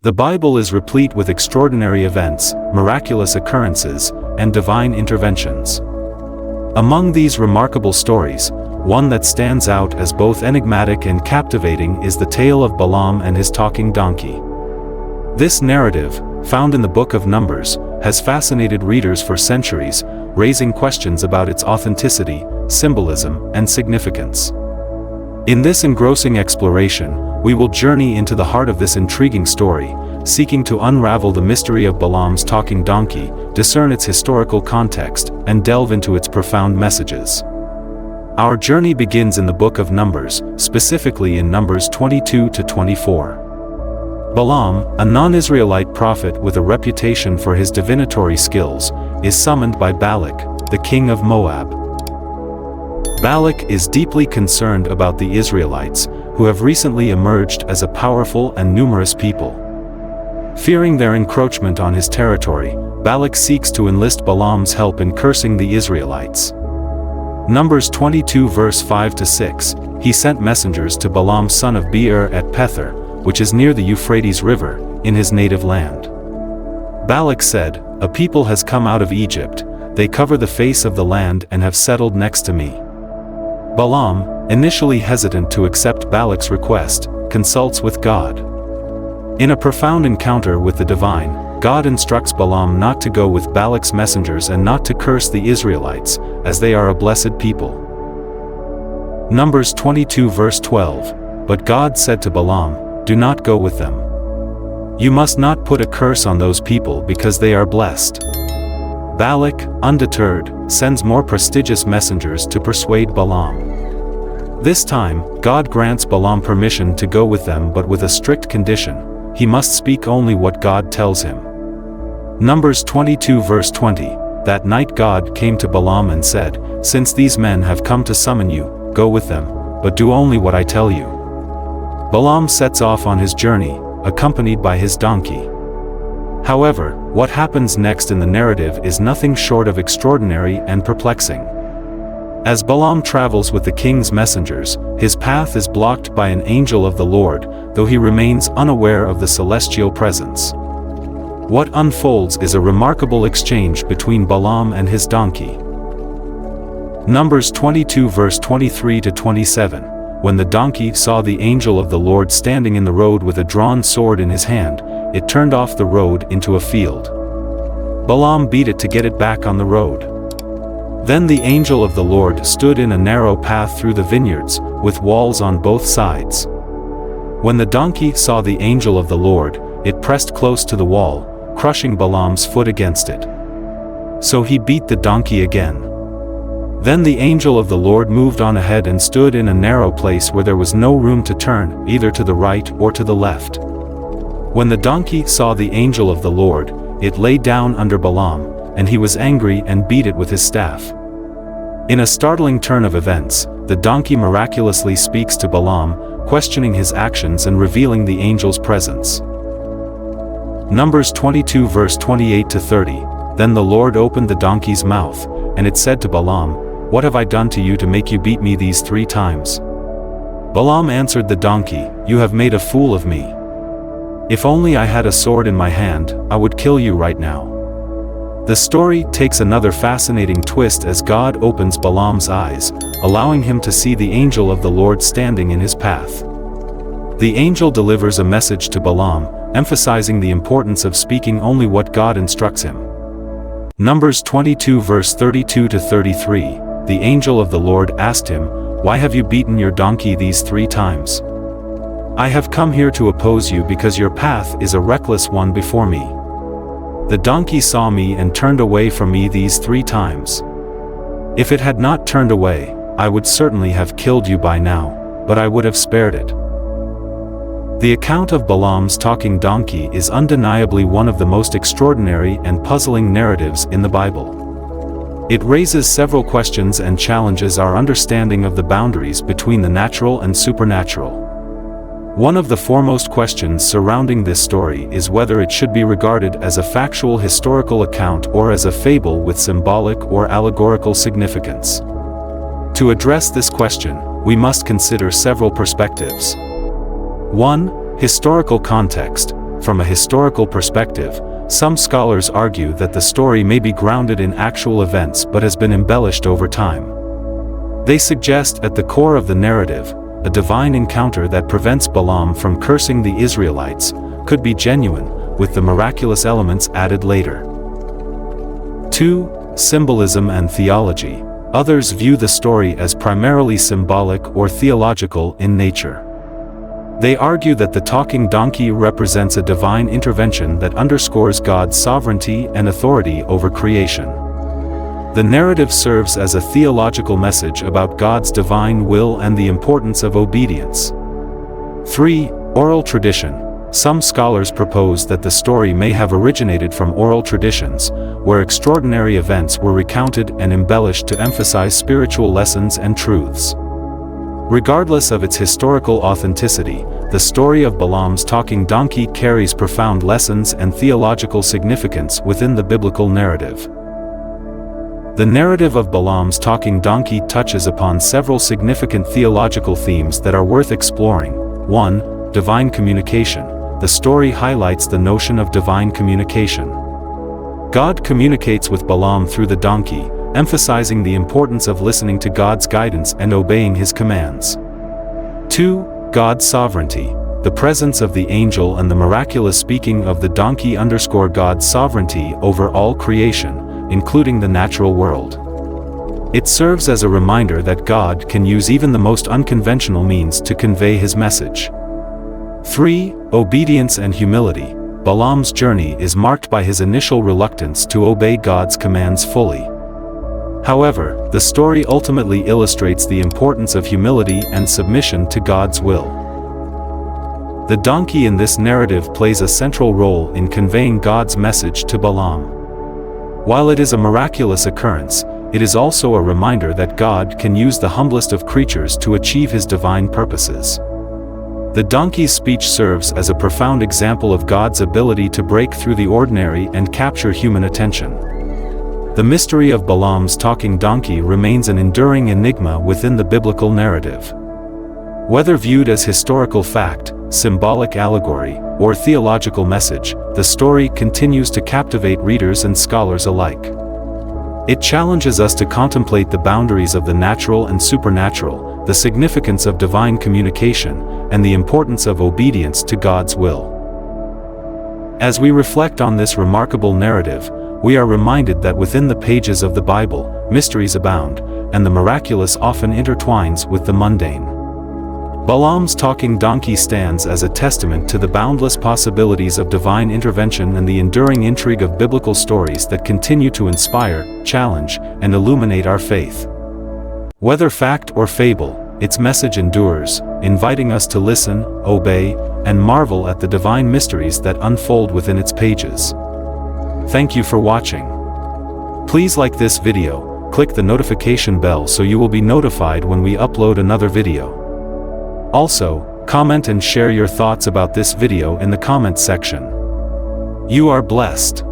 The Bible is replete with extraordinary events, miraculous occurrences, and divine interventions. Among these remarkable stories, one that stands out as both enigmatic and captivating is the tale of Balaam and his talking donkey. This narrative, found in the book of Numbers, has fascinated readers for centuries, raising questions about its authenticity, symbolism, and significance. In this engrossing exploration, we will journey into the heart of this intriguing story, seeking to unravel the mystery of Balaam's talking donkey, discern its historical context, and delve into its profound messages. Our journey begins in the book of Numbers, specifically in Numbers 22 to 24. Balaam, a non-Israelite prophet with a reputation for his divinatory skills, is summoned by Balak, the king of Moab. Balak is deeply concerned about the Israelites, who have recently emerged as a powerful and numerous people. Fearing their encroachment on his territory, Balak seeks to enlist Balaam's help in cursing the Israelites. Numbers 22 verse 5 to 6, he sent messengers to Balaam son of Beor at Pethor, which is near the Euphrates River, in his native land. Balak said, "A people has come out of Egypt, they cover the face of the land and have settled next to me." Balaam, initially hesitant to accept Balak's request, consults with God. In a profound encounter with the divine, God instructs Balaam not to go with Balak's messengers and not to curse the Israelites, as they are a blessed people. Numbers 22 verse 12, "But God said to Balaam, 'Do not go with them. You must not put a curse on those people because they are blessed.'" Balak, undeterred, sends more prestigious messengers to persuade Balaam. This time, God grants Balaam permission to go with them, but with a strict condition: he must speak only what God tells him. Numbers 22 verse 20, "That night God came to Balaam and said, 'Since these men have come to summon you, go with them, but do only what I tell you.'" Balaam sets off on his journey, accompanied by his donkey. However, what happens next in the narrative is nothing short of extraordinary and perplexing. As Balaam travels with the king's messengers, his path is blocked by an angel of the Lord, though he remains unaware of the celestial presence. What unfolds is a remarkable exchange between Balaam and his donkey. Numbers 22 verse 23 to 27, "When the donkey saw the angel of the Lord standing in the road with a drawn sword in his hand, it turned off the road into a field. Balaam beat it to get it back on the road. Then the angel of the Lord stood in a narrow path through the vineyards, with walls on both sides. When the donkey saw the angel of the Lord, it pressed close to the wall, crushing Balaam's foot against it. So he beat the donkey again. Then the angel of the Lord moved on ahead and stood in a narrow place where there was no room to turn, either to the right or to the left. When the donkey saw the angel of the Lord, it lay down under Balaam, and he was angry and beat it with his staff. In a startling turn of events, the donkey miraculously speaks to Balaam, questioning his actions and revealing the angel's presence. Numbers 22 verse 28 to 30, "Then the Lord opened the donkey's mouth, and it said to Balaam, 'What have I done to you to make you beat me these 3 times?' Balaam answered the donkey, 'You have made a fool of me. If only I had a sword in my hand, I would kill you right now.'" The story takes another fascinating twist as God opens Balaam's eyes, allowing him to see the angel of the Lord standing in his path. The angel delivers a message to Balaam, emphasizing the importance of speaking only what God instructs him. Numbers 22 verse 32 to 33, "The angel of the Lord asked him, 'Why have you beaten your donkey these 3 times? I have come here to oppose you because your path is a reckless one before me. The donkey saw me and turned away from me these 3 times. If it had not turned away, I would certainly have killed you by now, but I would have spared it.'" The account of Balaam's talking donkey is undeniably one of the most extraordinary and puzzling narratives in the Bible. It raises several questions and challenges our understanding of the boundaries between the natural and supernatural. One of the foremost questions surrounding this story is whether it should be regarded as a factual historical account or as a fable with symbolic or allegorical significance. To address this question, we must consider several perspectives. 1. Historical context. From a historical perspective, some scholars argue that the story may be grounded in actual events but has been embellished over time. They suggest at the core of the narrative, a divine encounter that prevents Balaam from cursing the Israelites could be genuine, with the miraculous elements added later. 2. Symbolism and theology. Others view the story as primarily symbolic or theological in nature. They argue that the talking donkey represents a divine intervention that underscores God's sovereignty and authority over creation. The narrative serves as a theological message about God's divine will and the importance of obedience. 3. Oral tradition. Some scholars propose that the story may have originated from oral traditions, where extraordinary events were recounted and embellished to emphasize spiritual lessons and truths. Regardless of its historical authenticity, the story of Balaam's talking donkey carries profound lessons and theological significance within the biblical narrative. The narrative of Balaam's talking donkey touches upon several significant theological themes that are worth exploring. 1. Divine communication. The story highlights the notion of divine communication. God communicates with Balaam through the donkey, emphasizing the importance of listening to God's guidance and obeying his commands. 2. God's sovereignty. The presence of the angel and the miraculous speaking of the donkey underscore God's sovereignty over all creation, including the natural world. It serves as a reminder that God can use even the most unconventional means to convey his message. 3. Obedience and humility. Balaam's journey is marked by his initial reluctance to obey God's commands fully. However, the story ultimately illustrates the importance of humility and submission to God's will. The donkey in this narrative plays a central role in conveying God's message to Balaam. While it is a miraculous occurrence, it is also a reminder that God can use the humblest of creatures to achieve his divine purposes. The donkey's speech serves as a profound example of God's ability to break through the ordinary and capture human attention. The mystery of Balaam's talking donkey remains an enduring enigma within the biblical narrative. Whether viewed as historical fact, symbolic allegory, or theological message, the story continues to captivate readers and scholars alike. It challenges us to contemplate the boundaries of the natural and supernatural, the significance of divine communication, and the importance of obedience to God's will. As we reflect on this remarkable narrative, we are reminded that within the pages of the Bible, mysteries abound, and the miraculous often intertwines with the mundane. Balaam's talking donkey stands as a testament to the boundless possibilities of divine intervention and the enduring intrigue of biblical stories that continue to inspire, challenge, and illuminate our faith. Whether fact or fable, its message endures, inviting us to listen, obey, and marvel at the divine mysteries that unfold within its pages. Thank you for watching. Please like this video, click the notification bell so you will be notified when we upload another video. Also, comment and share your thoughts about this video in the comments section. You are blessed.